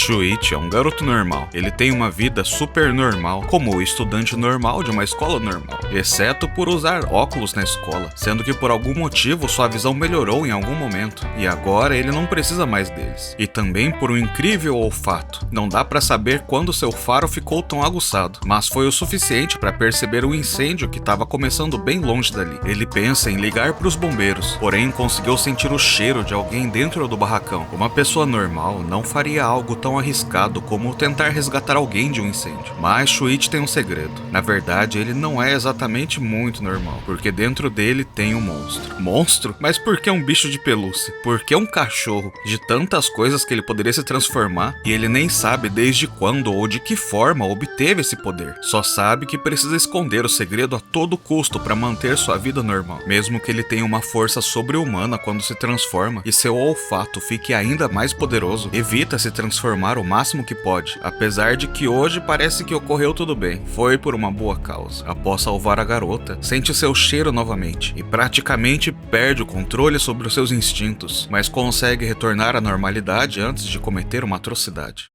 Shuichi é um garoto normal. Ele tem uma vida super normal, como o estudante normal de uma escola normal, exceto por usar óculos na escola, sendo que por algum motivo sua visão melhorou em algum momento, e agora ele não precisa mais deles. E também por um incrível olfato. Não dá pra saber quando seu faro ficou tão aguçado, mas foi o suficiente para perceber o incêndio que estava começando bem longe dali. Ele pensa em ligar para os bombeiros, porém conseguiu sentir o cheiro de alguém dentro do barracão. Uma pessoa normal não faria algo tão arriscado como tentar resgatar alguém de um incêndio. Mas Shuichi tem um segredo. Na verdade, ele não é exatamente muito normal, porque dentro dele tem um monstro. Monstro? Mas por que um bicho de pelúcia? Por que um cachorro? De tantas coisas que ele poderia se transformar, e ele nem sabe desde quando ou de que forma obteve esse poder. Só sabe que precisa esconder o segredo a todo custo para manter sua vida normal. Mesmo que ele tenha uma força sobre-humana quando se transforma e seu olfato fique ainda mais poderoso, evita se transformar o máximo que pode, apesar de que hoje parece que ocorreu tudo bem. Foi por uma boa causa. Após salvar a garota, sente seu cheiro novamente e praticamente perde o controle sobre os seus instintos, mas consegue retornar à normalidade antes de cometer uma atrocidade.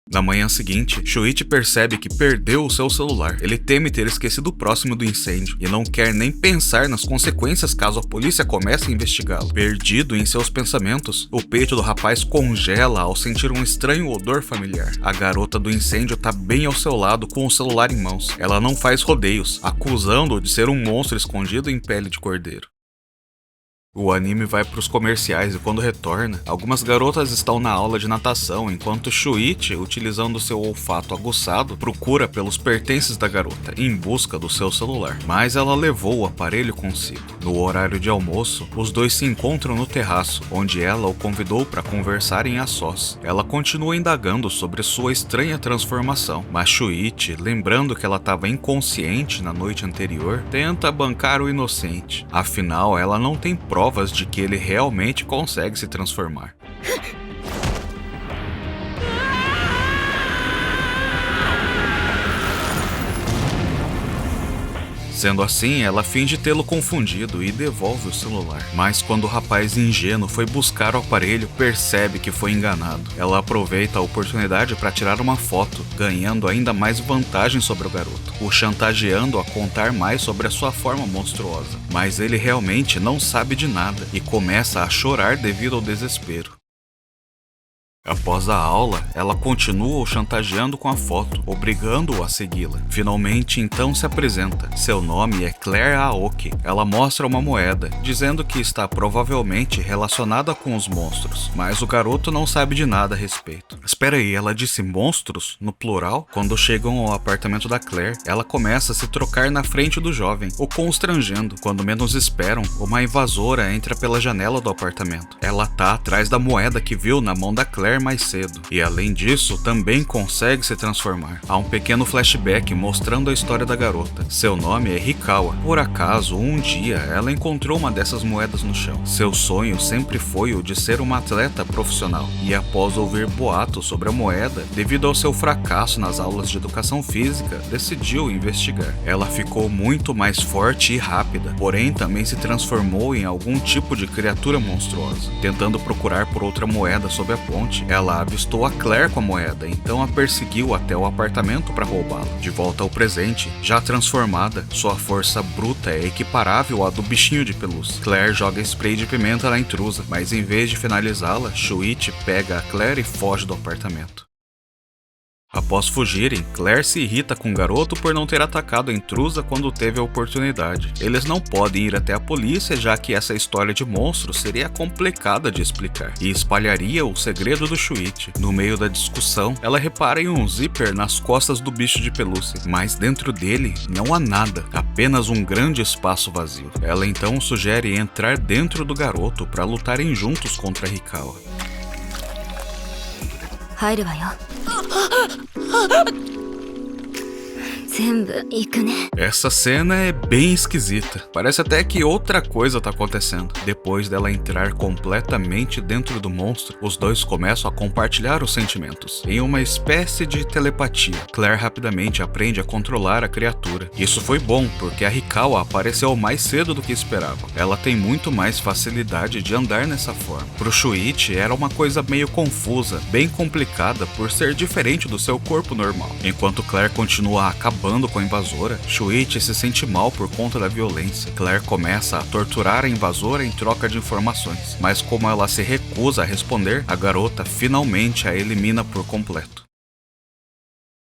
Na manhã seguinte, Shuichi percebe que perdeu o seu celular. Ele teme ter esquecido próximo do incêndio e não quer nem pensar nas consequências caso a polícia comece a investigá-lo. Perdido em seus pensamentos, o peito do rapaz congela ao sentir um estranho odor familiar. A garota do incêndio tá bem ao seu lado com o celular em mãos. Ela não faz rodeios, acusando-o de ser um monstro escondido em pele de cordeiro. O anime vai para os comerciais e quando retorna, algumas garotas estão na aula de natação, enquanto Shuichi, utilizando seu olfato aguçado, procura pelos pertences da garota, em busca do seu celular. Mas ela levou o aparelho consigo. No horário de almoço, os dois se encontram no terraço, onde ela o convidou para conversarem a sós. Ela continua indagando sobre sua estranha transformação, mas Shuichi, lembrando que ela estava inconsciente na noite anterior, tenta bancar o inocente. Afinal, ela não tem provas de que ele realmente consegue se transformar. Sendo assim, ela finge tê-lo confundido e devolve o celular. Mas quando o rapaz ingênuo foi buscar o aparelho, percebe que foi enganado. Ela aproveita a oportunidade para tirar uma foto, ganhando ainda mais vantagem sobre o garoto, o chantageando a contar mais sobre a sua forma monstruosa. Mas ele realmente não sabe de nada e começa a chorar devido ao desespero. Após a aula, ela continua o chantageando com a foto, obrigando-o a segui-la. Finalmente, então se apresenta. Seu nome é Claire Aoki. Ela mostra uma moeda, dizendo que está provavelmente relacionada com os monstros, mas o garoto não sabe de nada a respeito. Espera aí, ela disse monstros? No plural? Quando chegam ao apartamento da Claire, ela começa a se trocar na frente do jovem, o constrangendo. Quando menos esperam, uma invasora entra pela janela do apartamento. Ela tá atrás da moeda que viu na mão da Claire mais cedo, e além disso, também consegue se transformar. Há um pequeno flashback mostrando a história da garota. Seu nome é Hikawa. Por acaso, um dia, ela encontrou uma dessas moedas no chão. Seu sonho sempre foi o de ser uma atleta profissional, e após ouvir boatos sobre a moeda, devido ao seu fracasso nas aulas de educação física, decidiu investigar. Ela ficou muito mais forte e rápida, porém também se transformou em algum tipo de criatura monstruosa. Tentando procurar por outra moeda sob a ponte, ela avistou a Claire com a moeda, então a perseguiu até o apartamento para roubá-la. De volta ao presente, já transformada, sua força bruta é equiparável à do bichinho de pelúcia. Claire joga spray de pimenta na intrusa, mas em vez de finalizá-la, Shuichi pega a Claire e foge do apartamento. Após fugirem, Claire se irrita com o garoto por não ter atacado a intrusa quando teve a oportunidade. Eles não podem ir até a polícia, já que essa história de monstros seria complicada de explicar e espalharia o segredo do Shuichi. No meio da discussão, ela repara em um zíper nas costas do bicho de pelúcia, mas dentro dele não há nada, apenas um grande espaço vazio. Ela então sugere entrar dentro do garoto para lutarem juntos contra Hikawa. 入るわよ全部行くね。 Essa cena é bem esquisita. Parece até que outra coisa tá acontecendo. Depois dela entrar completamente dentro do monstro, os dois começam a compartilhar os sentimentos, em uma espécie de telepatia. Claire rapidamente aprende a controlar a criatura. Isso foi bom, porque a Hikawa apareceu mais cedo do que esperava. Ela tem muito mais facilidade de andar nessa forma. Pro Shuichi era uma coisa meio confusa, bem complicada por ser diferente do seu corpo normal. Enquanto Claire continua acabando com a invasora, Shuichi se sente mal por conta da violência. Claire começa a torturar a invasora em troca de informações, mas como ela se recusa a responder, a garota finalmente a elimina por completo.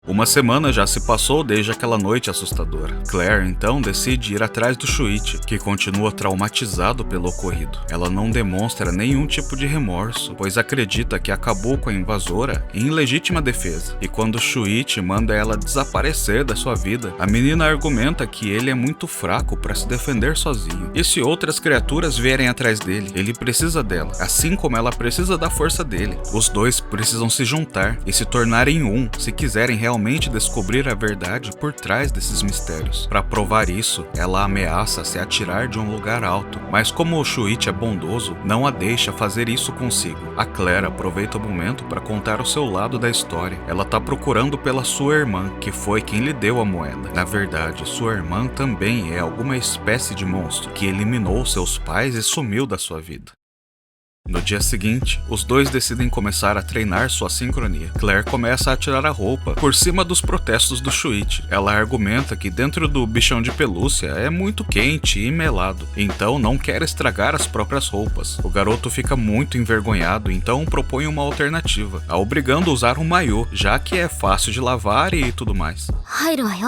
Uma semana já se passou desde aquela noite assustadora. Claire então decide ir atrás do Shuichi, que continua traumatizado pelo ocorrido. Ela não demonstra nenhum tipo de remorso, pois acredita que acabou com a invasora em legítima defesa. E quando Shuichi manda ela desaparecer da sua vida, a menina argumenta que ele é muito fraco para se defender sozinho. E se outras criaturas vierem atrás dele, ele precisa dela, assim como ela precisa da força dele. Os dois precisam se juntar e se tornarem um, se quiserem realmente descobrir a verdade por trás desses mistérios. Para provar isso, ela ameaça se atirar de um lugar alto, mas como o Shuichi é bondoso, não a deixa fazer isso consigo. A Claire aproveita o momento para contar o seu lado da história. Ela tá procurando pela sua irmã, que foi quem lhe deu a moeda. Na verdade, sua irmã também é alguma espécie de monstro que eliminou seus pais e sumiu da sua vida. No dia seguinte, os dois decidem começar a treinar sua sincronia. Claire começa a tirar a roupa por cima dos protestos do Shuichi. Ela argumenta que dentro do bichão de pelúcia é muito quente e melado, então não quer estragar as próprias roupas. O garoto fica muito envergonhado, então propõe uma alternativa, a obrigando a usar um maiô, já que é fácil de lavar e tudo mais. 入るわよ。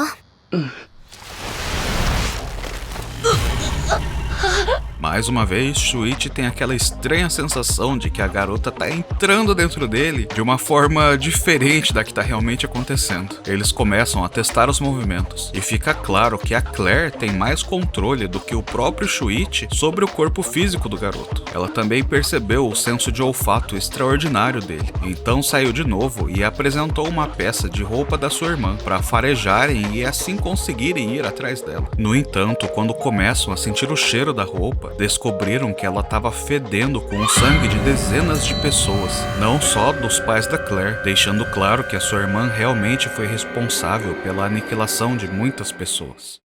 Mais uma vez, Shuichi tem aquela estranha sensação de que a garota tá entrando dentro dele de uma forma diferente da que tá realmente acontecendo. Eles começam a testar os movimentos, e fica claro que a Claire tem mais controle do que o próprio Shuichi sobre o corpo físico do garoto. Ela também percebeu o senso de olfato extraordinário dele, então saiu de novo e apresentou uma peça de roupa da sua irmã para farejarem e assim conseguirem ir atrás dela. No entanto, quando começam a sentir o cheiro da roupa, descobriram que ela estava fedendo com o sangue de dezenas de pessoas, não só dos pais da Claire, deixando claro que a sua irmã realmente foi responsável pela aniquilação de muitas pessoas.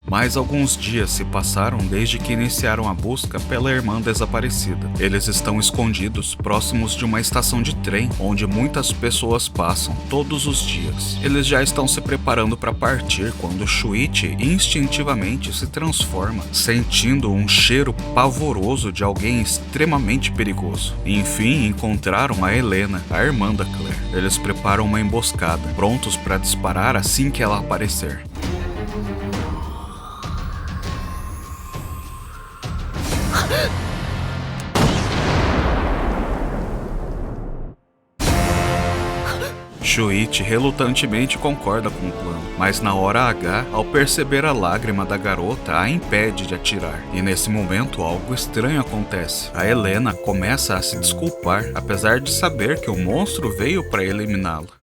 Mais alguns dias se passaram desde que iniciaram a busca pela irmã desaparecida. Eles estão escondidos próximos de uma estação de trem, onde muitas pessoas passam todos os dias. Eles já estão se preparando para partir quando Shuichi instintivamente se transforma, sentindo um cheiro pavoroso de alguém extremamente perigoso. Enfim, encontraram a Helena, a irmã da Claire. Eles preparam uma emboscada, prontos para disparar assim que ela aparecer. Shuichi relutantemente concorda com o plano, mas na hora H, ao perceber a lágrima da garota, a impede de atirar. E nesse momento algo estranho acontece. A Helena começa a se desculpar, apesar de saber que o monstro veio para eliminá-la.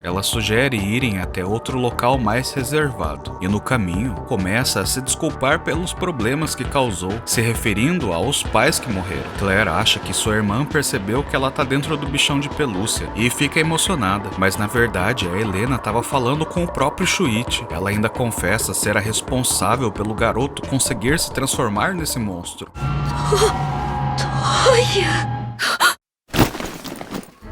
Ela sugere irem até outro local mais reservado, e no caminho começa a se desculpar pelos problemas que causou, se referindo aos pais que morreram. Claire acha que sua irmã percebeu que ela tá dentro do bichão de pelúcia e fica emocionada, mas na verdade a Helena estava falando com o próprio Shuichi. Ela ainda confessa ser a responsável pelo garoto conseguir se transformar nesse monstro.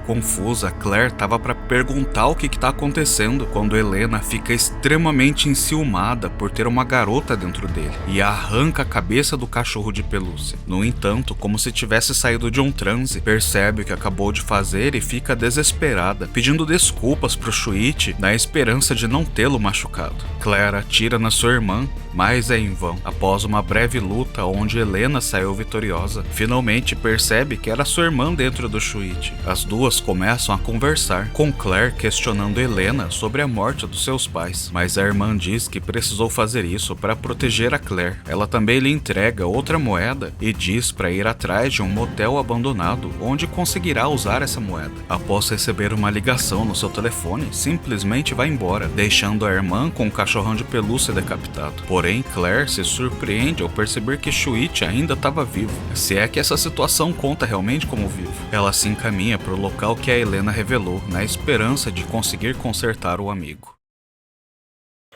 Confusa, Claire estava para perguntar o que está acontecendo quando Helena fica extremamente enciumada por ter uma garota dentro dele e arranca a cabeça do cachorro de pelúcia. No entanto, como se tivesse saído de um transe, percebe o que acabou de fazer e fica desesperada, pedindo desculpas pro Shuichi na esperança de não tê-lo machucado. Claire atira na sua irmã, mas é em vão. Após uma breve luta onde Helena saiu vitoriosa, finalmente percebe que era sua irmã dentro do Shuichi. As duas elas começam a conversar, com Claire questionando Helena sobre a morte dos seus pais, mas a irmã diz que precisou fazer isso para proteger a Claire. Ela também lhe entrega outra moeda e diz para ir atrás de um motel abandonado onde conseguirá usar essa moeda. Após receber uma ligação no seu telefone, simplesmente vai embora, deixando a irmã com um cachorrão de pelúcia decapitado. Porém, Claire se surpreende ao perceber que Shuichi ainda estava vivo, se é que essa situação conta realmente como vivo. Ela se encaminha para o local que a Helena revelou, na esperança de conseguir consertar o amigo.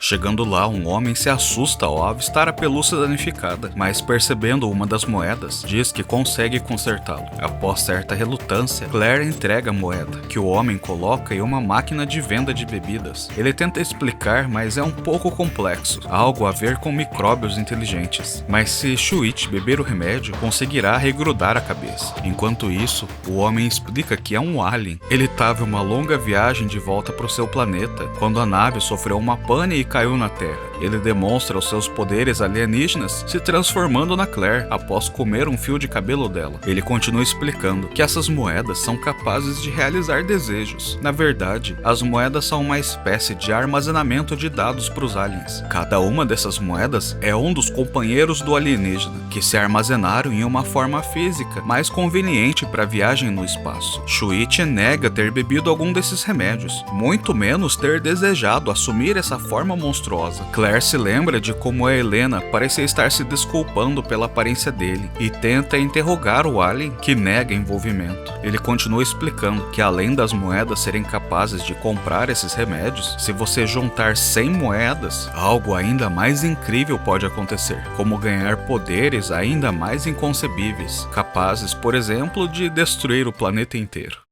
Chegando lá, um homem se assusta ao avistar a pelúcia danificada, mas percebendo uma das moedas, diz que consegue consertá-lo. Após certa relutância, Claire entrega a moeda, que o homem coloca em uma máquina de venda de bebidas. Ele tenta explicar, mas é um pouco complexo, algo a ver com micróbios inteligentes. Mas se Shuichi beber o remédio, conseguirá regrudar a cabeça. Enquanto isso, o homem explica que é um alien. Ele estava em uma longa viagem de volta para o seu planeta, quando a nave sofreu uma pane e caiu na Terra. Ele demonstra os seus poderes alienígenas se transformando na Claire após comer um fio de cabelo dela. Ele continua explicando que essas moedas são capazes de realizar desejos. Na verdade, as moedas são uma espécie de armazenamento de dados para os aliens. Cada uma dessas moedas é um dos companheiros do alienígena, que se armazenaram em uma forma física mais conveniente para a viagem no espaço. Shuichi nega ter bebido algum desses remédios, muito menos ter desejado assumir essa forma monstruosa. Claire se lembra de como a Helena parecia estar se desculpando pela aparência dele e tenta interrogar o alien, que nega envolvimento. Ele continua explicando que além das moedas serem capazes de comprar esses remédios, se você juntar 100 moedas, algo ainda mais incrível pode acontecer, como ganhar poderes ainda mais inconcebíveis, capazes, por exemplo, de destruir o planeta inteiro.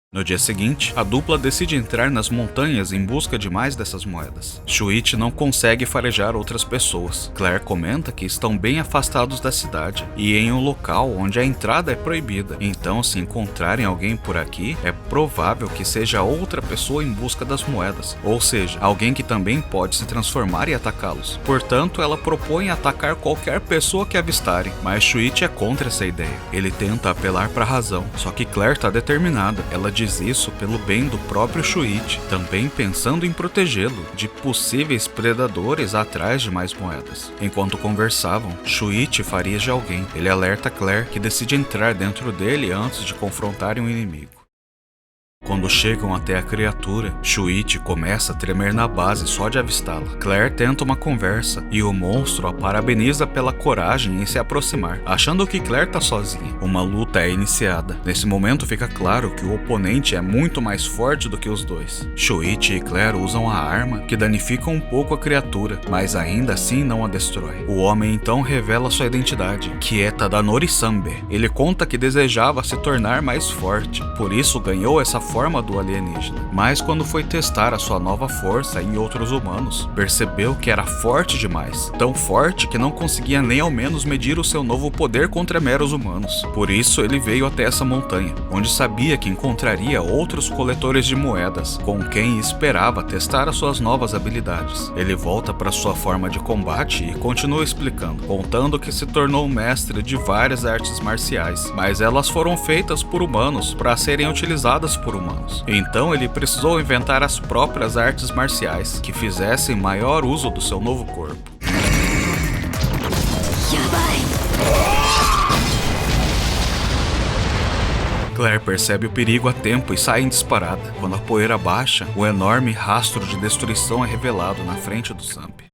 No dia seguinte, a dupla decide entrar nas montanhas em busca de mais dessas moedas. Shuichi não consegue farejar outras pessoas. Claire comenta que estão bem afastados da cidade e em um local onde a entrada é proibida. Então, se encontrarem alguém por aqui, é provável que seja outra pessoa em busca das moedas, ou seja, alguém que também pode se transformar e atacá-los. Portanto, ela propõe atacar qualquer pessoa que avistarem, mas Shuichi é contra essa ideia. Ele tenta apelar para a razão, só que Claire está determinada. Ela diz isso pelo bem do próprio Shuichi, também pensando em protegê-lo de possíveis predadores atrás de mais moedas. Enquanto conversavam, Shuichi fareja alguém. Ele alerta Claire, que decide entrar dentro dele antes de confrontarem o inimigo. Quando chegam até a criatura, Shuichi começa a tremer na base só de avistá-la. Claire tenta uma conversa e o monstro a parabeniza pela coragem em se aproximar, achando que Claire tá sozinha. Uma luta é iniciada. Nesse momento fica claro que o oponente é muito mais forte do que os dois. Shuichi e Claire usam a arma, que danifica um pouco a criatura, mas ainda assim não a destrói. O homem então revela sua identidade, que é Tadanori Sanbe. Ele conta que desejava se tornar mais forte, por isso ganhou essa forma do alienígena. Mas quando foi testar a sua nova força em outros humanos, percebeu que era forte demais. Tão forte que não conseguia nem ao menos medir o seu novo poder contra meros humanos. Por isso ele veio até essa montanha, onde sabia que encontraria outros coletores de moedas, com quem esperava testar as suas novas habilidades. Ele volta para sua forma de combate e continua explicando, contando que se tornou mestre de várias artes marciais, mas elas foram feitas por humanos para serem utilizadas por humanos. Então ele precisou inventar as próprias artes marciais que fizessem maior uso do seu novo corpo. Claire percebe o perigo a tempo e sai em disparada. Quando a poeira baixa, o enorme rastro de destruição é revelado na frente do Sanbe.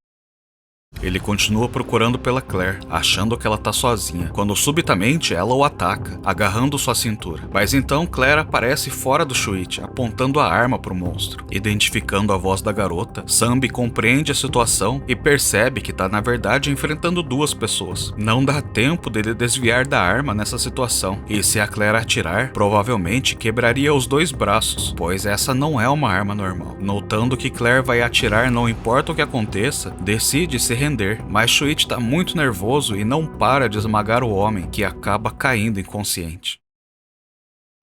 Ele continua procurando pela Claire, achando que ela tá sozinha, quando subitamente ela o ataca, agarrando sua cintura. Mas então Claire aparece fora do Shuichi, apontando a arma pro monstro. Identificando a voz da garota, Sanbe compreende a situação e percebe que tá na verdade enfrentando duas pessoas. Não dá tempo dele desviar da arma nessa situação, e se a Claire atirar, provavelmente quebraria os dois braços, pois essa não é uma arma normal. Notando que Claire vai atirar não importa o que aconteça, decide se render, mas Shuichi está muito nervoso e não para de esmagar o homem, que acaba caindo inconsciente.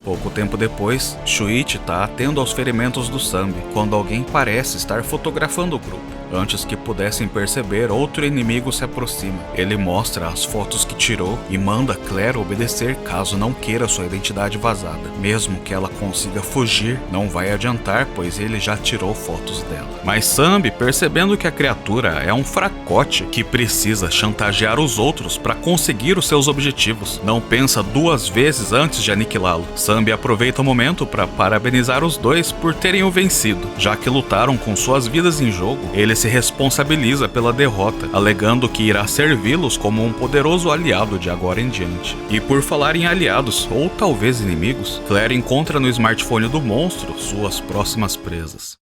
Pouco tempo depois, Shuichi está atento aos ferimentos do Sanbe, quando alguém parece estar fotografando o grupo. Antes que pudessem perceber, outro inimigo se aproxima. Ele mostra as fotos que tirou e manda Claire obedecer caso não queira sua identidade vazada. Mesmo que ela consiga fugir, não vai adiantar, pois ele já tirou fotos dela. Mas Sambi, percebendo que a criatura é um fracote que precisa chantagear os outros para conseguir os seus objetivos, não pensa duas vezes antes de aniquilá-lo. Sambi aproveita o momento para parabenizar os dois por terem o vencido. Já que lutaram com suas vidas em jogo, ele se responsabiliza pela derrota, alegando que irá servi-los como um poderoso aliado de agora em diante. E por falar em aliados, ou talvez inimigos, Claire encontra no smartphone do monstro suas próximas presas.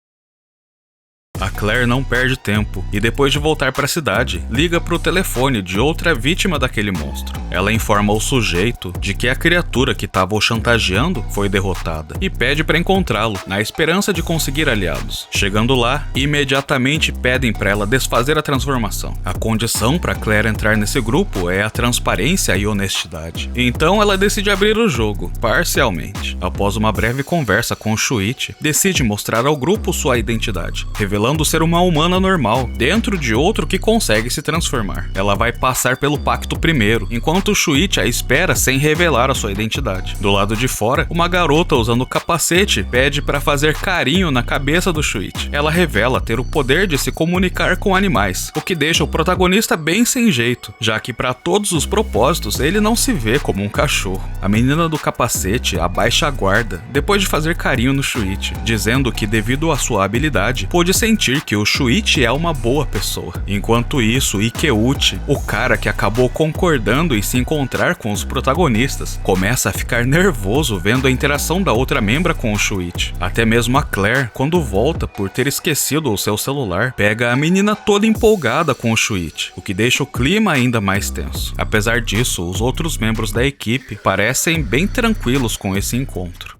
A Claire não perde tempo e depois de voltar para a cidade, liga para o telefone de outra vítima daquele monstro. Ela informa o sujeito de que a criatura que estava o chantageando foi derrotada e pede para encontrá-lo, na esperança de conseguir aliados. Chegando lá, imediatamente pedem para ela desfazer a transformação. A condição para Claire entrar nesse grupo é a transparência e honestidade. Então ela decide abrir o jogo, parcialmente. Após uma breve conversa com o Shuichi, decide mostrar ao grupo sua identidade, revelando ser uma humana normal, dentro de outro que consegue se transformar. Ela vai passar pelo pacto primeiro, enquanto o Shuichi a espera sem revelar a sua identidade. Do lado de fora, uma garota usando capacete pede para fazer carinho na cabeça do Shuichi. Ela revela ter o poder de se comunicar com animais, o que deixa o protagonista bem sem jeito, já que para todos os propósitos ele não se vê como um cachorro. A menina do capacete abaixa a guarda depois de fazer carinho no Shuichi, dizendo que devido à sua habilidade, pôde sentir que o Shuichi é uma boa pessoa. Enquanto isso, Ikeuchi, o cara que acabou concordando em se encontrar com os protagonistas, começa a ficar nervoso vendo a interação da outra membra com o Shuichi. Até mesmo a Claire, quando volta por ter esquecido o seu celular, pega a menina toda empolgada com o Shuichi, o que deixa o clima ainda mais tenso. Apesar disso, os outros membros da equipe parecem bem tranquilos com esse encontro.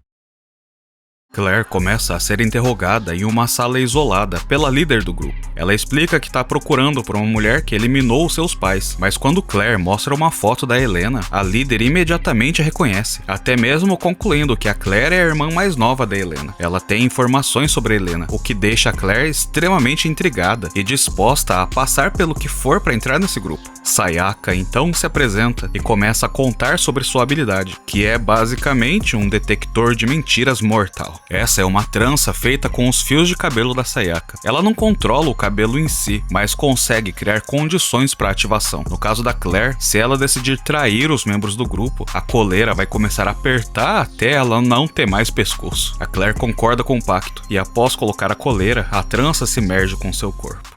Claire começa a ser interrogada em uma sala isolada pela líder do grupo. Ela explica que está procurando por uma mulher que eliminou os seus pais, mas quando Claire mostra uma foto da Helena, a líder imediatamente a reconhece, até mesmo concluindo que a Claire é a irmã mais nova da Helena. Ela tem informações sobre a Helena, o que deixa a Claire extremamente intrigada e disposta a passar pelo que for para entrar nesse grupo. Sayaka então se apresenta e começa a contar sobre sua habilidade, que é basicamente um detector de mentiras mortal. Essa é uma trança feita com os fios de cabelo da Sayaka. Ela não controla o cabelo em si, mas consegue criar condições para ativação. No caso da Claire, se ela decidir trair os membros do grupo, a coleira vai começar a apertar até ela não ter mais pescoço. A Claire concorda com o pacto e após colocar a coleira, a trança se merge com seu corpo.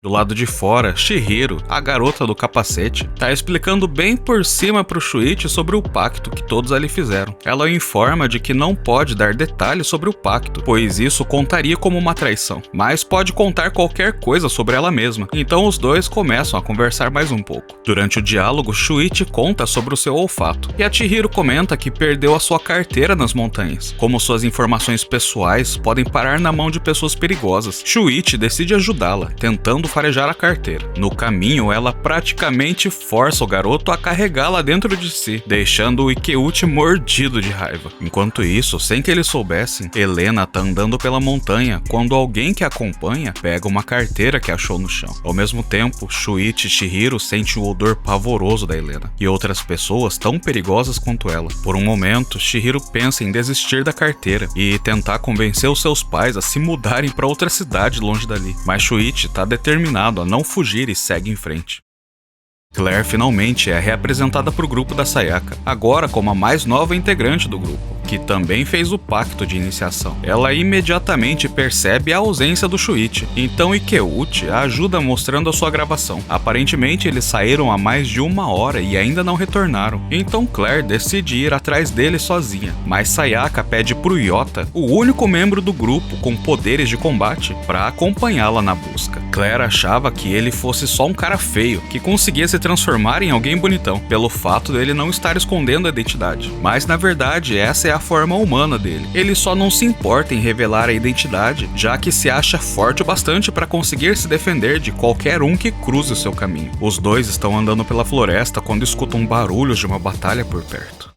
Do lado de fora, Chihiro, a garota do capacete, tá explicando bem por cima pro Shuichi sobre o pacto que todos ali fizeram. Ela o informa de que não pode dar detalhes sobre o pacto, pois isso contaria como uma traição, mas pode contar qualquer coisa sobre ela mesma. Então os dois começam a conversar mais um pouco. Durante o diálogo, Shuichi conta sobre o seu olfato, e a Chihiro comenta que perdeu a sua carteira nas montanhas. Como suas informações pessoais podem parar na mão de pessoas perigosas, Shuichi decide ajudá-la, tentando farejar a carteira. No caminho, ela praticamente força o garoto a carregá-la dentro de si, deixando o Ikeuchi mordido de raiva. Enquanto isso, sem que eles soubessem, Helena tá andando pela montanha quando alguém que a acompanha pega uma carteira que achou no chão. Ao mesmo tempo, Shuichi e Chihiro sentem o odor pavoroso da Helena e outras pessoas tão perigosas quanto ela. Por um momento, Chihiro pensa em desistir da carteira e tentar convencer os seus pais a se mudarem para outra cidade longe dali, mas Shuichi tá determinado a não fugir e segue em frente. Claire finalmente é reapresentada para o grupo da Sayaka, agora como a mais nova integrante do grupo, que também fez o pacto de iniciação. Ela imediatamente percebe a ausência do Shuichi, então Ikeuchi a ajuda mostrando a sua gravação. Aparentemente eles saíram há mais de 1 hora e ainda não retornaram, então Claire decide ir atrás dele sozinha, mas Sayaka pede pro Yota, o único membro do grupo com poderes de combate, para acompanhá-la na busca. Claire achava que ele fosse só um cara feio, que conseguia se transformar em alguém bonitão, pelo fato dele não estar escondendo a identidade. Mas na verdade essa é a forma humana dele. Ele só não se importa em revelar a identidade, já que se acha forte o bastante para conseguir se defender de qualquer um que cruze o seu caminho. Os dois estão andando pela floresta quando escutam barulhos de uma batalha por perto.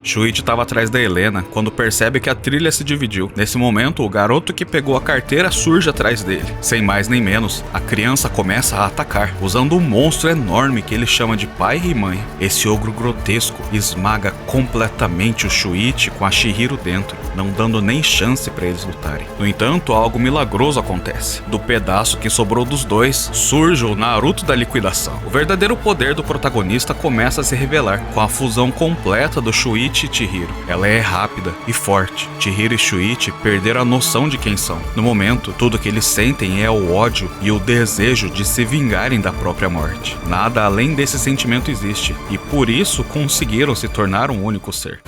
Shuichi estava atrás da Helena quando percebe que a trilha se dividiu. Nesse momento, o garoto que pegou a carteira surge atrás dele. Sem mais nem menos, a criança começa a atacar, usando um monstro enorme que ele chama de pai e mãe. Esse ogro grotesco esmaga completamente o Shuichi com a Chihiro dentro, não dando nem chance para eles lutarem. No entanto, algo milagroso acontece. Do pedaço que sobrou dos dois, surge o Naruto da liquidação. O verdadeiro poder do protagonista começa a se revelar, com a fusão completa do Shuichi e Chihiro. Ela é rápida e forte. Chihiro e Shuichi perderam a noção de quem são. No momento, tudo que eles sentem é o ódio e o desejo de se vingarem da própria morte. Nada além desse sentimento existe, e por isso conseguiram se tornar um único ser.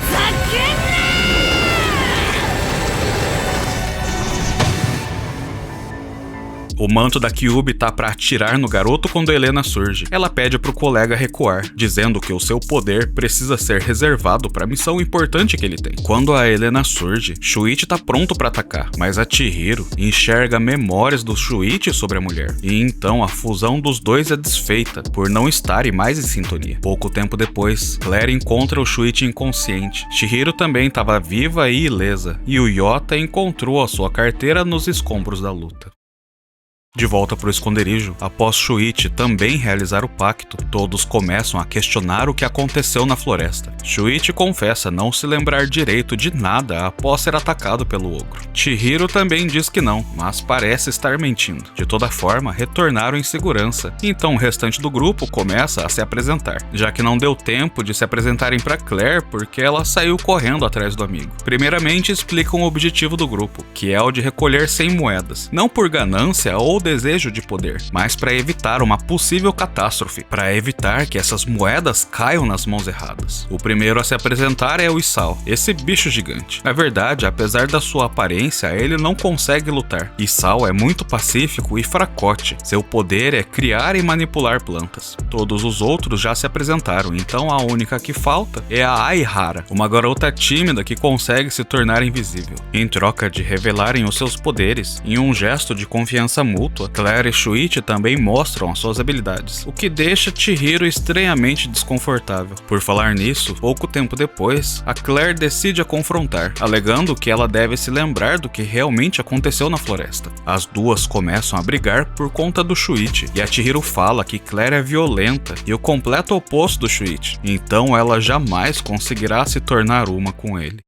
O manto da Kyuubi tá pra atirar no garoto quando Helena surge. Ela pede pro colega recuar, dizendo que o seu poder precisa ser reservado pra missão importante que ele tem. Quando a Helena surge, Shuichi tá pronto pra atacar, mas a Chihiro enxerga memórias do Shuichi sobre a mulher. E então a fusão dos dois é desfeita, por não estarem mais em sintonia. Pouco tempo depois, Claire encontra o Shuichi inconsciente. Chihiro também estava viva e ilesa, e o Yota encontrou a sua carteira nos escombros da luta. De volta pro esconderijo, após Shuichi também realizar o pacto, todos começam a questionar o que aconteceu na floresta. Shuichi confessa não se lembrar direito de nada após ser atacado pelo ogro. Chihiro também diz que não, mas parece estar mentindo. De toda forma, retornaram em segurança, então o restante do grupo começa a se apresentar, já que não deu tempo de se apresentarem para Claire porque ela saiu correndo atrás do amigo. Primeiramente explicam o objetivo do grupo, que é o de recolher 100 moedas, não por ganância ou desejo de poder, mas para evitar uma possível catástrofe, para evitar que essas moedas caiam nas mãos erradas. O primeiro a se apresentar é o Isao, esse bicho gigante. Na verdade, apesar da sua aparência, ele não consegue lutar. Isao é muito pacífico e fracote. Seu poder é criar e manipular plantas. Todos os outros já se apresentaram, então a única que falta é a Aihara, uma garota tímida que consegue se tornar invisível. Em troca de revelarem os seus poderes, em um gesto de confiança mútua, Claire e Shuichi também mostram as suas habilidades, o que deixa Chihiro estranhamente desconfortável. Por falar nisso, pouco tempo depois, a Claire decide a confrontar, alegando que ela deve se lembrar do que realmente aconteceu na floresta. As duas começam a brigar por conta do Shuichi, e a Chihiro fala que Claire é violenta e o completo oposto do Shuichi, então ela jamais conseguirá se tornar uma com ele.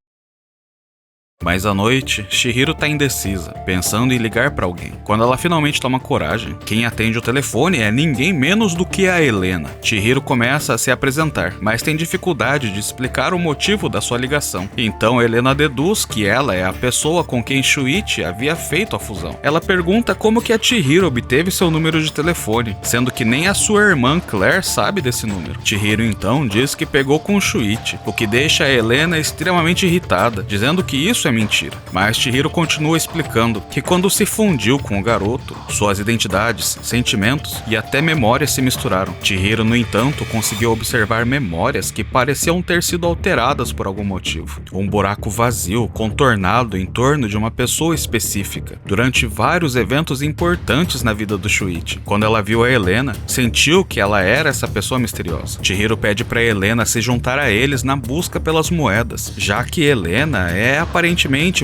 Mas à noite, Chihiro tá indecisa, pensando em ligar pra alguém. Quando ela finalmente toma coragem, quem atende o telefone é ninguém menos do que a Helena. Chihiro começa a se apresentar, mas tem dificuldade de explicar o motivo da sua ligação. Então Helena deduz que ela é a pessoa com quem Shuichi havia feito a fusão. Ela pergunta como que a Chihiro obteve seu número de telefone, sendo que nem a sua irmã Claire sabe desse número. Chihiro então diz que pegou com Shuichi, o que deixa a Helena extremamente irritada, dizendo que isso é mentira. Mas Chihiro continua explicando que quando se fundiu com o garoto, suas identidades, sentimentos e até memórias se misturaram. Chihiro, no entanto, conseguiu observar memórias que pareciam ter sido alteradas por algum motivo. Um buraco vazio, contornado em torno de uma pessoa específica, durante vários eventos importantes na vida do Shuichi. Quando ela viu a Helena, sentiu que ela era essa pessoa misteriosa. Chihiro pede para Helena se juntar a eles na busca pelas moedas, já que Helena é aparentemente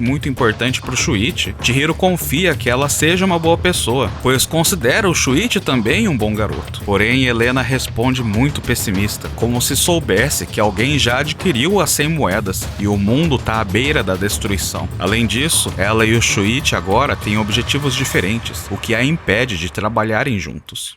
muito importante para o Shuichi. Chihiro confia que ela seja uma boa pessoa, pois considera o Shuichi também um bom garoto. Porém, Helena responde muito pessimista, como se soubesse que alguém já adquiriu as 100 moedas e o mundo tá à beira da destruição. Além disso, ela e o Shuichi agora têm objetivos diferentes, o que a impede de trabalharem juntos.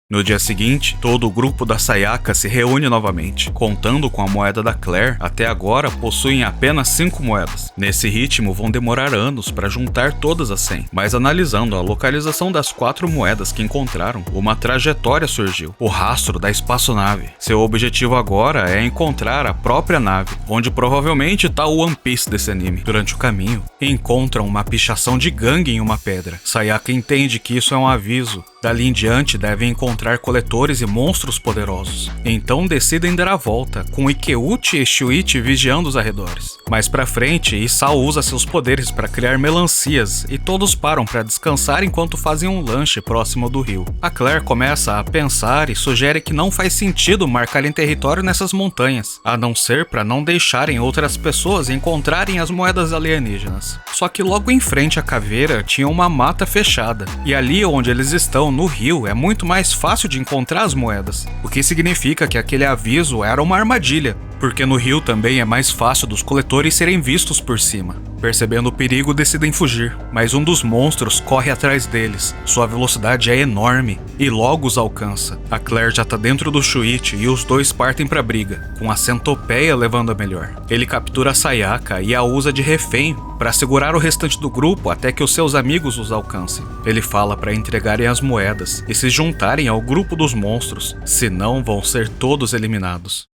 No dia seguinte, todo o grupo da Sayaka se reúne novamente. Contando com a moeda da Claire, até agora possuem apenas 5 moedas. Nesse ritmo vão demorar anos para juntar todas as 100, mas analisando a localização das 4 moedas que encontraram, uma trajetória surgiu, o rastro da espaçonave. Seu objetivo agora é encontrar a própria nave, onde provavelmente está o One Piece desse anime. Durante o caminho, encontram uma pichação de gangue em uma pedra. Sayaka entende que isso é um aviso. Dali em diante devem encontrar coletores e monstros poderosos. Então decidem dar a volta, com Ikeuchi e Shuichi vigiando os arredores. Mais pra frente, Isao usa seus poderes para criar melancias e todos param para descansar enquanto fazem um lanche próximo do rio. A Claire começa a pensar e sugere que não faz sentido marcarem território nessas montanhas, a não ser para não deixarem outras pessoas encontrarem as moedas alienígenas. Só que logo em frente à caveira tinha uma mata fechada, e ali onde eles estão, no rio, é muito mais fácil de encontrar as moedas, o que significa que aquele aviso era uma armadilha, porque no rio também é mais fácil dos coletores serem vistos por cima. Percebendo o perigo, decidem fugir, mas um dos monstros corre atrás deles. Sua velocidade é enorme e logo os alcança. A Claire já tá dentro do Shuichi e os dois partem pra briga, com a centopeia levando a melhor. Ele captura a Sayaka e a usa de refém para segurar o restante do grupo até que os seus amigos os alcancem. Ele fala para entregarem as moedas e se juntarem ao grupo dos monstros, senão vão ser todos eliminados.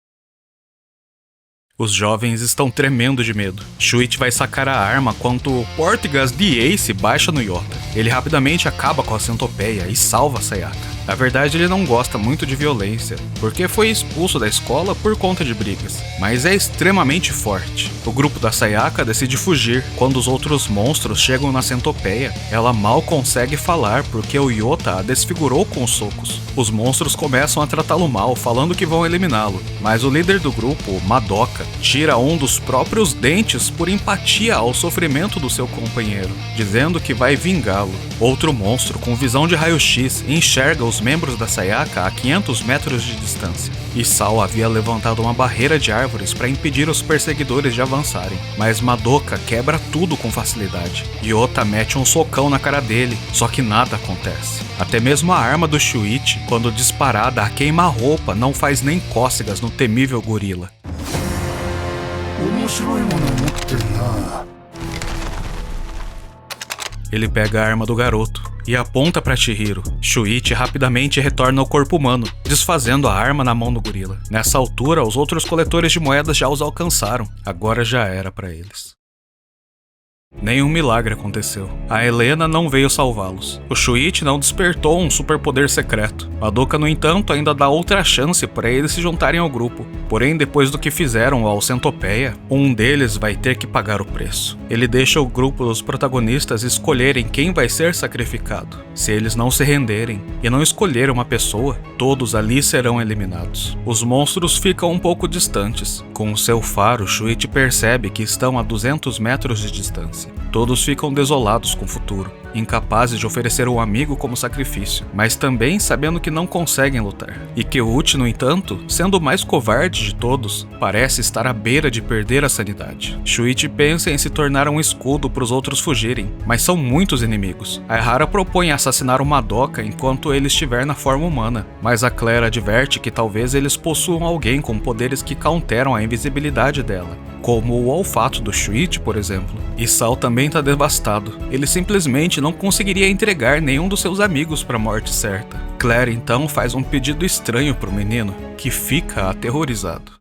Os jovens estão tremendo de medo. Shuichi vai sacar a arma quando o Portgas de Ace baixa no Yota. Ele rapidamente acaba com a centopeia e salva Sayaka. Na verdade, ele não gosta muito de violência, porque foi expulso da escola por conta de brigas, mas é extremamente forte. O grupo da Sayaka decide fugir. Quando os outros monstros chegam na centopeia, ela mal consegue falar porque o Yota a desfigurou com os socos. Os monstros começam a tratá-lo mal, falando que vão eliminá-lo, mas o líder do grupo, Madoka, tira um dos próprios dentes por empatia ao sofrimento do seu companheiro, dizendo que vai vingá-lo. Outro monstro, com visão de raio-x, enxerga os membros da Sayaka a 500 metros de distância. Isao havia levantado uma barreira de árvores para impedir os perseguidores de avançarem, mas Madoka quebra tudo com facilidade. Yota mete um socão na cara dele, só que nada acontece. Até mesmo a arma do Shuichi, quando disparada a queima-roupa, não faz nem cócegas no temível gorila. Ele pega a arma do garoto e aponta para Chihiro. Shuichi rapidamente retorna ao corpo humano, desfazendo a arma na mão do gorila. Nessa altura, os outros coletores de moedas já os alcançaram. Agora já era para eles. Nenhum milagre aconteceu. A Helena não veio salvá-los. O Shuichi não despertou um superpoder secreto. Madoka, no entanto, ainda dá outra chance para eles se juntarem ao grupo. Porém, depois do que fizeram ao Centopeia, um deles vai ter que pagar o preço. Ele deixa o grupo dos protagonistas escolherem quem vai ser sacrificado. Se eles não se renderem e não escolherem uma pessoa, todos ali serão eliminados. Os monstros ficam um pouco distantes. Com o seu faro, Shuichi percebe que estão a 200 metros de distância. Todos ficam desolados com o futuro, incapazes de oferecer um amigo como sacrifício, mas também sabendo que não conseguem lutar. E Keuchi, no entanto, sendo o mais covarde de todos, parece estar à beira de perder a sanidade. Shuichi pensa em se tornar um escudo para os outros fugirem, mas são muitos inimigos. A Ehara propõe assassinar o Madoka enquanto ele estiver na forma humana, mas a Claire adverte que talvez eles possuam alguém com poderes que counteram a invisibilidade dela, como o olfato do Shuichi, por exemplo. Isao também está devastado. Ele simplesmente não conseguiria entregar nenhum dos seus amigos para a morte certa. Claire então faz um pedido estranho para o menino, que fica aterrorizado.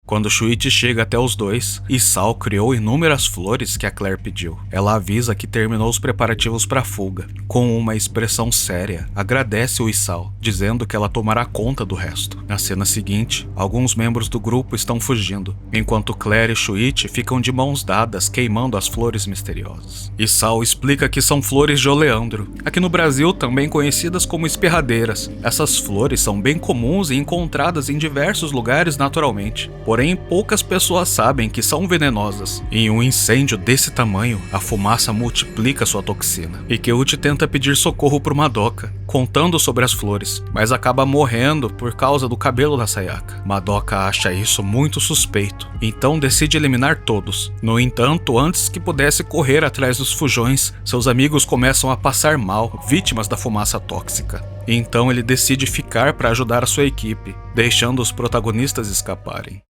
Quando Shuichi chega até os dois, Isao criou inúmeras flores que a Claire pediu. Ela avisa que terminou os preparativos para a fuga. Com uma expressão séria, agradece o Isao, dizendo que ela tomará conta do resto. Na cena seguinte, alguns membros do grupo estão fugindo, enquanto Claire e Shuichi ficam de mãos dadas queimando as flores misteriosas. Isao explica que são flores de oleandro, aqui no Brasil também conhecidas como espirradeiras. Essas flores são bem comuns e encontradas em diversos lugares naturalmente. Porém, poucas pessoas sabem que são venenosas. Em um incêndio desse tamanho, a fumaça multiplica sua toxina. E Keuchi tenta pedir socorro por Madoka, contando sobre as flores, mas acaba morrendo por causa do cabelo da Sayaka. Madoka acha isso muito suspeito, então decide eliminar todos. No entanto, antes que pudesse correr atrás dos fujões, seus amigos começam a passar mal, vítimas da fumaça tóxica. Então ele decide ficar para ajudar a sua equipe, deixando os protagonistas escaparem.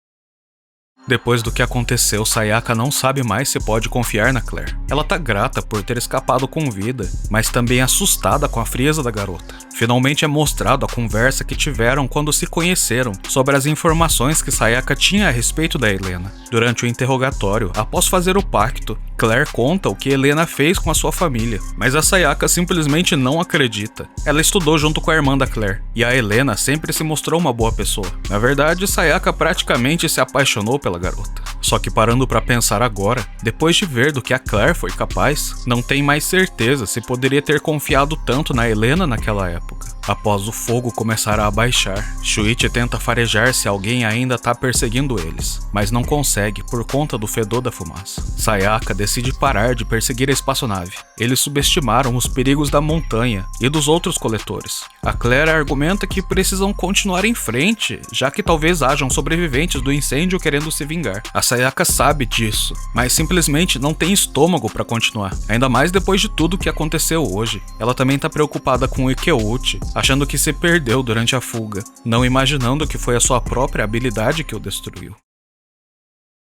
Depois do que aconteceu, Sayaka não sabe mais se pode confiar na Claire. Ela tá grata por ter escapado com vida, mas também assustada com a frieza da garota. Finalmente é mostrado a conversa que tiveram quando se conheceram sobre as informações que Sayaka tinha a respeito da Helena. Durante o interrogatório, após fazer o pacto, Claire conta o que Helena fez com a sua família, mas a Sayaka simplesmente não acredita. Ela estudou junto com a irmã da Claire, e a Helena sempre se mostrou uma boa pessoa. Na verdade, Sayaka praticamente se apaixonou pela daquela garota. Só que parando pra pensar agora, depois de ver do que a Claire foi capaz, não tem mais certeza se poderia ter confiado tanto na Helena naquela época. Após o fogo começar a abaixar, Shuichi tenta farejar se alguém ainda tá perseguindo eles, mas não consegue por conta do fedor da fumaça. Sayaka decide parar de perseguir a espaçonave. Eles subestimaram os perigos da montanha e dos outros coletores. A Claire argumenta que precisam continuar em frente, já que talvez hajam sobreviventes do incêndio querendo se vingar. A Sayaka sabe disso, mas simplesmente não tem estômago para continuar, ainda mais depois de tudo que aconteceu hoje. Ela também tá preocupada com o Ikeuchi, achando que se perdeu durante a fuga, não imaginando que foi a sua própria habilidade que o destruiu.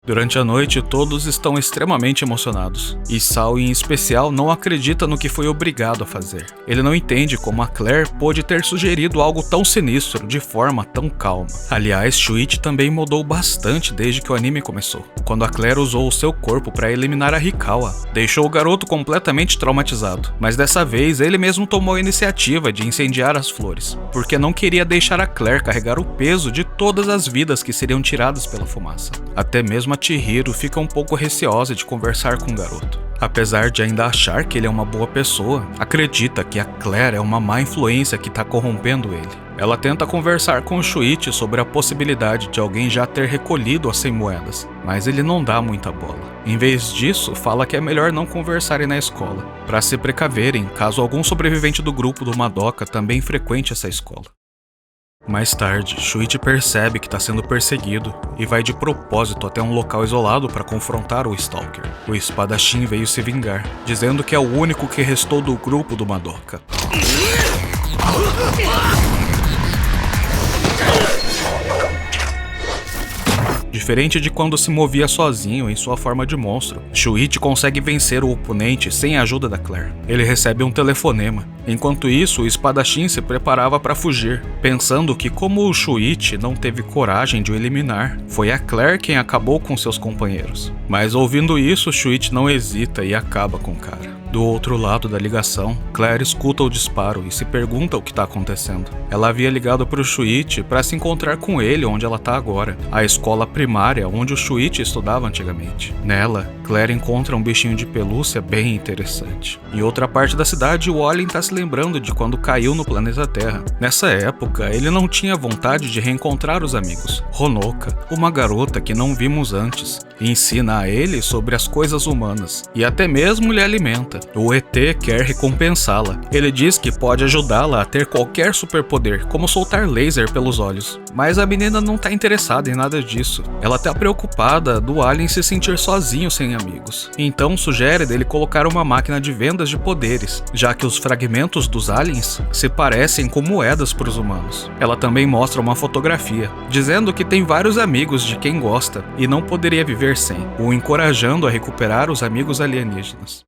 Durante a noite, todos estão extremamente emocionados, e Sao em especial não acredita no que foi obrigado a fazer. Ele não entende como a Claire pôde ter sugerido algo tão sinistro de forma tão calma. Aliás, Shuichi também mudou bastante desde que o anime começou, quando a Claire usou o seu corpo para eliminar a Hikawa. Deixou o garoto completamente traumatizado, mas dessa vez ele mesmo tomou a iniciativa de incendiar as flores, porque não queria deixar a Claire carregar o peso de todas as vidas que seriam tiradas pela fumaça. Até mesmo a Chihiro fica um pouco receosa de conversar com o garoto. Apesar de ainda achar que ele é uma boa pessoa, acredita que a Claire é uma má influência que está corrompendo ele. Ela tenta conversar com o Shuichi sobre a possibilidade de alguém já ter recolhido as 100 moedas, mas ele não dá muita bola. Em vez disso, fala que é melhor não conversarem na escola, para se precaverem caso algum sobrevivente do grupo do Madoka também frequente essa escola. Mais tarde, Shuichi percebe que está sendo perseguido e vai de propósito até um local isolado para confrontar o Stalker. O espadachim veio se vingar, dizendo que é o único que restou do grupo do Madoka. Diferente de quando se movia sozinho em sua forma de monstro, Shuichi consegue vencer o oponente sem a ajuda da Claire. Ele recebe um telefonema. Enquanto isso, o espadachim se preparava para fugir, pensando que como o Shuichi não teve coragem de o eliminar, foi a Claire quem acabou com seus companheiros. Mas ouvindo isso, Shuichi não hesita e acaba com o cara. Do outro lado da ligação, Claire escuta o disparo e se pergunta o que está acontecendo. Ela havia ligado para o Shuichi para se encontrar com ele onde ela está agora, a escola primária onde o Shuichi estudava antigamente. Nela, Claire encontra um bichinho de pelúcia bem interessante. Em outra parte da cidade, o Olin está se lembrando de quando caiu no planeta Terra. Nessa época, ele não tinha vontade de reencontrar os amigos. Honoka, uma garota que não vimos antes, ensina a ele sobre as coisas humanas e até mesmo lhe alimenta. O ET quer recompensá-la. Ele diz que pode ajudá-la a ter qualquer superpoder, como soltar laser pelos olhos. Mas a menina não está interessada em nada disso. Ela está preocupada do Alien se sentir sozinho sem amigos. Então sugere dele colocar uma máquina de vendas de poderes, já que os fragmentos dos aliens se parecem com moedas para os humanos. Ela também mostra uma fotografia, dizendo que tem vários amigos de quem gosta e não poderia viver sem, o encorajando a recuperar os amigos alienígenas.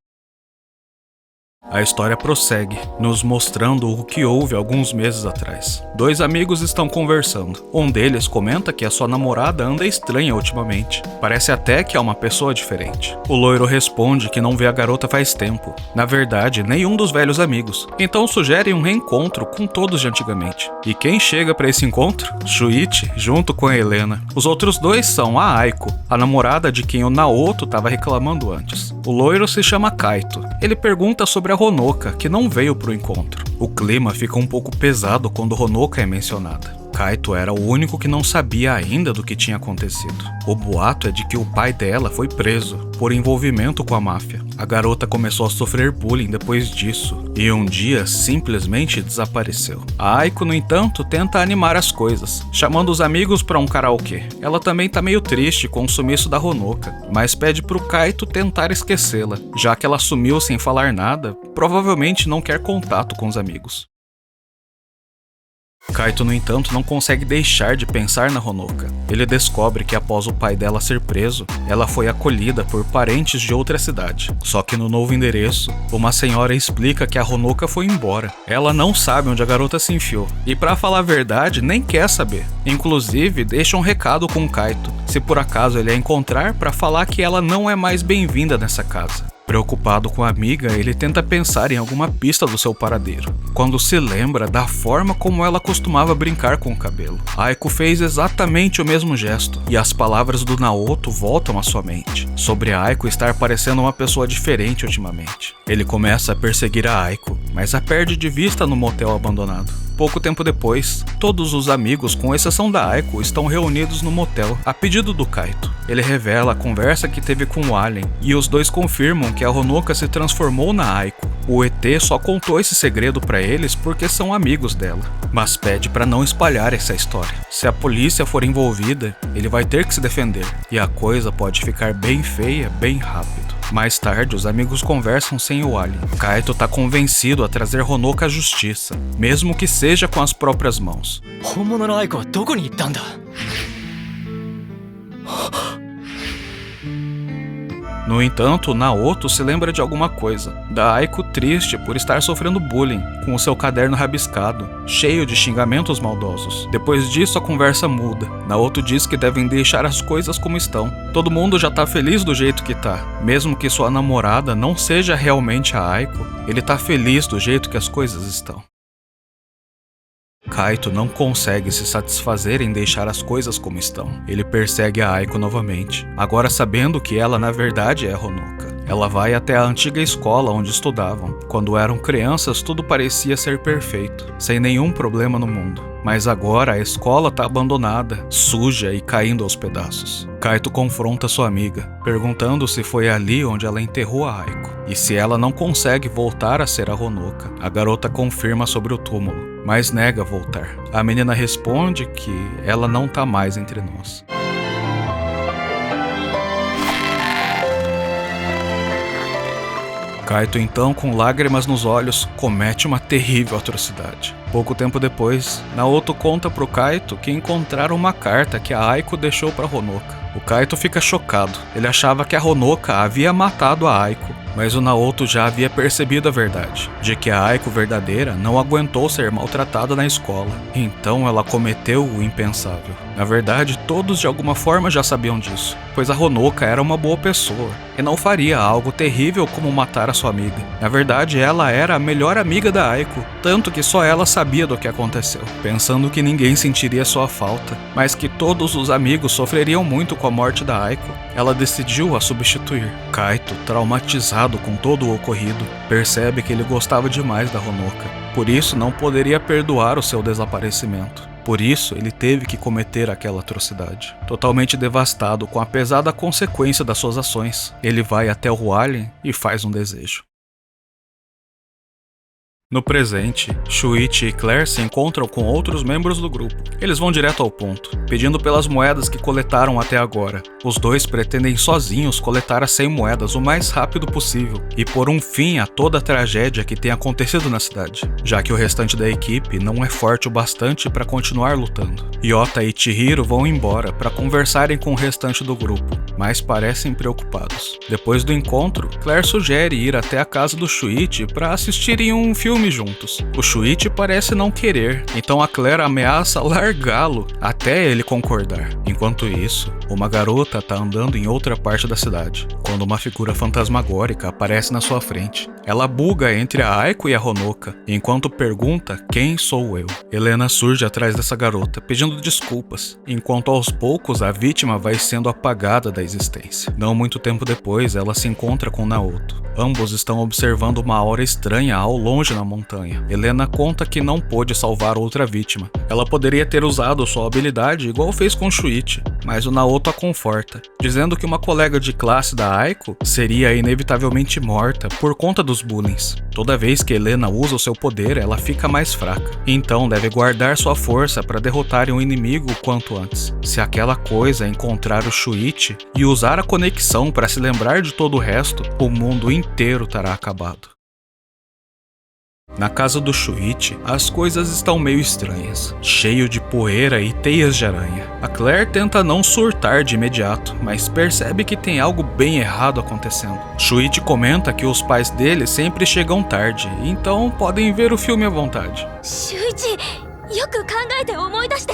A história prossegue, nos mostrando o que houve alguns meses atrás. Dois amigos estão conversando. Um deles comenta que a sua namorada anda estranha ultimamente. Parece até que é uma pessoa diferente. O loiro responde que não vê a garota faz tempo. Na verdade, nenhum dos velhos amigos. Então sugerem um reencontro com todos de antigamente. E quem chega para esse encontro? Shuichi, junto com a Helena. Os outros dois são a Aiko, a namorada de quem o Naoto estava reclamando antes. O loiro se chama Kaito. Ele pergunta sobre a Honoka, que não veio pro encontro. O clima fica um pouco pesado quando Honoka é mencionada. Kaito era o único que não sabia ainda do que tinha acontecido. O boato é de que o pai dela foi preso por envolvimento com a máfia. A garota começou a sofrer bullying depois disso e um dia simplesmente desapareceu. A Aiko, no entanto, tenta animar as coisas, chamando os amigos para um karaokê. Ela também tá meio triste com o sumiço da Honoka, mas pede pro Kaito tentar esquecê-la, já que ela sumiu sem falar nada, provavelmente não quer contato com os amigos. Kaito, no entanto, não consegue deixar de pensar na Honoka. Ele descobre que após o pai dela ser preso, ela foi acolhida por parentes de outra cidade. Só que no novo endereço, uma senhora explica que a Honoka foi embora. Ela não sabe onde a garota se enfiou. E pra falar a verdade, nem quer saber. Inclusive, deixa um recado com o Kaito, se por acaso ele a encontrar, pra falar que ela não é mais bem-vinda nessa casa. Preocupado com a amiga, ele tenta pensar em alguma pista do seu paradeiro, quando se lembra da forma como ela costumava brincar com o cabelo. Aiko fez exatamente o mesmo gesto, e as palavras do Naoto voltam à sua mente, sobre a Aiko estar parecendo uma pessoa diferente ultimamente. Ele começa a perseguir a Aiko, mas a perde de vista no motel abandonado. Pouco tempo depois, todos os amigos, com exceção da Aiko, estão reunidos no motel, a pedido do Kaito. Ele revela a conversa que teve com o Alien, e os dois confirmam que a Honoka se transformou na Aiko. O ET só contou esse segredo pra eles porque são amigos dela, mas pede pra não espalhar essa história. Se a polícia for envolvida, ele vai ter que se defender, e a coisa pode ficar bem feia bem rápido. Mais tarde, os amigos conversam sem o Alien. Kaito tá convencido a trazer Honoka à justiça, mesmo que seja com as próprias mãos. No entanto, Naoto se lembra de alguma coisa, da Aiko triste por estar sofrendo bullying, com o seu caderno rabiscado, cheio de xingamentos maldosos. Depois disso, a conversa muda. Naoto diz que devem deixar as coisas como estão. Todo mundo já tá feliz do jeito que tá. Mesmo que sua namorada não seja realmente a Aiko, ele tá feliz do jeito que as coisas estão. Kaito não consegue se satisfazer em deixar as coisas como estão. Ele persegue a Aiko novamente, agora sabendo que ela na verdade é Honoka. Ela vai até a antiga escola onde estudavam. Quando eram crianças, tudo parecia ser perfeito, sem nenhum problema no mundo. Mas agora a escola tá abandonada, suja e caindo aos pedaços. Kaito confronta sua amiga, perguntando se foi ali onde ela enterrou a Aiko, e se ela não consegue voltar a ser a Honoka. A garota confirma sobre o túmulo, mas nega voltar. A menina responde que ela não tá mais entre nós. Kaito então, com lágrimas nos olhos, comete uma terrível atrocidade. Pouco tempo depois, Naoto conta pro Kaito que encontraram uma carta que a Aiko deixou pra Honoka. O Kaito fica chocado. Ele achava que a Honoka havia matado a Aiko, mas o Naoto já havia percebido a verdade, de que a Aiko verdadeira não aguentou ser maltratada na escola. Então ela cometeu o impensável. Na verdade, todos de alguma forma já sabiam disso, pois a Honoka era uma boa pessoa e não faria algo terrível como matar a sua amiga. Na verdade, ela era a melhor amiga da Aiko, tanto que só ela sabia do que aconteceu, pensando que ninguém sentiria sua falta, mas que todos os amigos sofreriam muito com a morte da Aiko. Ela decidiu a substituir. Kaito, traumatizado com todo o ocorrido, percebe que ele gostava demais da Honoka, por isso não poderia perdoar o seu desaparecimento. Por isso, ele teve que cometer aquela atrocidade. Totalmente devastado com a pesada consequência das suas ações, ele vai até o Alien e faz um desejo. No presente, Shuichi e Claire se encontram com outros membros do grupo. Eles vão direto ao ponto, pedindo pelas moedas que coletaram até agora. Os dois pretendem sozinhos coletar as 100 moedas o mais rápido possível e pôr um fim a toda a tragédia que tem acontecido na cidade, já que o restante da equipe não é forte o bastante para continuar lutando. Yota e Chihiro vão embora para conversarem com o restante do grupo, mas parecem preocupados. Depois do encontro, Claire sugere ir até a casa do Shuichi para assistirem um filme juntos. O Shuichi parece não querer, então a Claire ameaça largá-lo até ele concordar. Enquanto isso, uma garota tá andando em outra parte da cidade, quando uma figura fantasmagórica aparece na sua frente. Ela buga entre a Aiko e a Honoka, enquanto pergunta quem sou eu. Helena surge atrás dessa garota, pedindo desculpas, enquanto aos poucos a vítima vai sendo apagada da existência. Não muito tempo depois, ela se encontra com Naoto. Ambos estão observando uma aura estranha ao longe na montanha. Helena conta que não pôde salvar outra vítima. Ela poderia ter usado sua habilidade igual fez com Shuichi, mas o Naoto a conforta, dizendo que uma colega de classe da Aiko seria inevitavelmente morta por conta dos bullying. Toda vez que Helena usa o seu poder, ela fica mais fraca. Então deve guardar sua força para derrotarem o inimigo o quanto antes. Se aquela coisa encontrar o Shuichi e usar a conexão para se lembrar de todo o resto, o mundo inteiro estará acabado. Na casa do Shuichi, as coisas estão meio estranhas, cheio de poeira e teias de aranha. A Claire tenta não surtar de imediato, mas percebe que tem algo bem errado acontecendo. Shuichi comenta que os pais dele sempre chegam tarde, então podem ver o filme à vontade. Shuichi, よく考えて思い出して。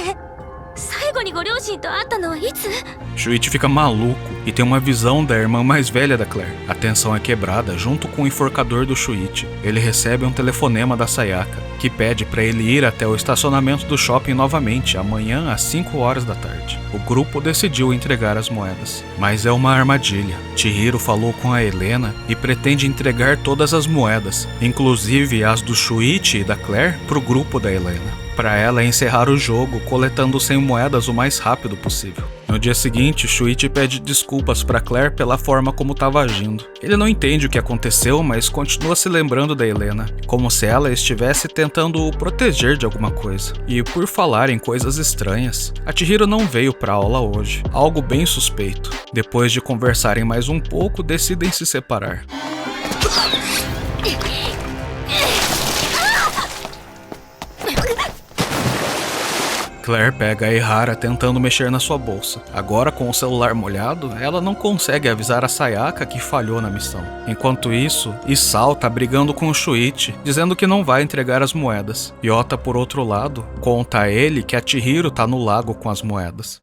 最後にご両親と会ったのはいつ？ Shuichi fica maluco e tem uma visão da irmã mais velha da Claire. A tensão é quebrada junto com o enforcador do Shuichi. Ele recebe um telefonema da Sayaka, que pede para ele ir até o estacionamento do shopping novamente amanhã às 5 horas da tarde. O grupo decidiu entregar as moedas, mas é uma armadilha. Chihiro falou com a Helena e pretende entregar todas as moedas, inclusive as do Shuichi e da Claire, pro grupo da Helena, para ela encerrar o jogo coletando 100 moedas o mais rápido possível. No dia seguinte, Shuichi pede desculpas para Claire pela forma como estava agindo. Ele não entende o que aconteceu, mas continua se lembrando da Helena, como se ela estivesse tentando o proteger de alguma coisa. E por falar em coisas estranhas, a Chihiro não veio para aula hoje, algo bem suspeito. Depois de conversarem mais um pouco, decidem se separar. Claire pega a Ehara tentando mexer na sua bolsa. Agora, com o celular molhado, ela não consegue avisar a Sayaka que falhou na missão. Enquanto isso, Isao tá brigando com o Shuichi, dizendo que não vai entregar as moedas. Yota, por outro lado, conta a ele que a Chihiro tá no lago com as moedas.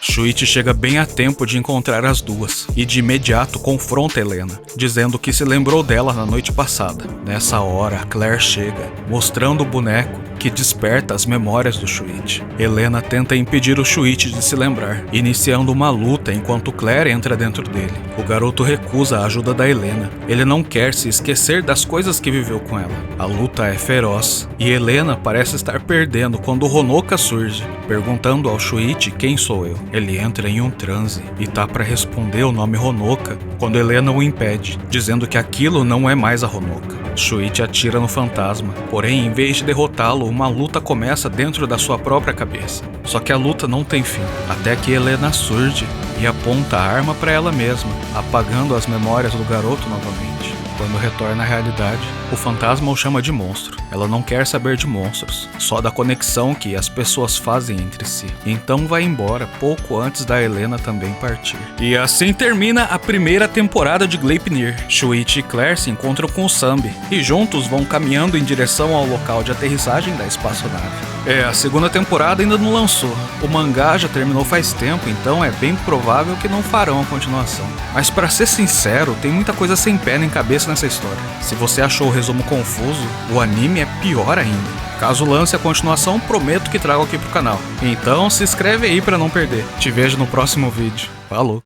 Shuichi chega bem a tempo de encontrar as duas e de imediato confronta Helena, dizendo que se lembrou dela na noite passada. Nessa hora, Claire chega, mostrando o boneco que desperta as memórias do Shuichi. Helena tenta impedir o Shuichi de se lembrar, iniciando uma luta enquanto Claire entra dentro dele. O garoto recusa a ajuda da Helena. Ele não quer se esquecer das coisas que viveu com ela. A luta é feroz e Helena parece estar perdendo quando Honoka surge, perguntando ao Shuichi quem sou eu. Ele entra em um transe e tá para responder o nome Honoka quando Helena o impede, dizendo que aquilo não é mais a Honoka. Shuichi atira no fantasma, porém, em vez de derrotá-lo, uma luta começa dentro da sua própria cabeça. Só que a luta não tem fim, até que Helena surge e aponta a arma para ela mesma, apagando as memórias do garoto novamente. Quando retorna à realidade, o fantasma o chama de monstro. Ela não quer saber de monstros, só da conexão que as pessoas fazem entre si. Então vai embora pouco antes da Helena também partir. E assim termina a primeira temporada de Gleipnir. Shuichi e Claire se encontram com o Sambi e juntos vão caminhando em direção ao local de aterrissagem da espaçonave. A segunda temporada ainda não lançou. O mangá já terminou faz tempo, então é bem provável que não farão a continuação. Mas pra ser sincero, tem muita coisa sem pé nem cabeça nessa história. Se você achou o resumo confuso, o anime é pior ainda. Caso lance a continuação, prometo que trago aqui pro canal. Então se inscreve aí pra não perder. Te vejo no próximo vídeo. Falou!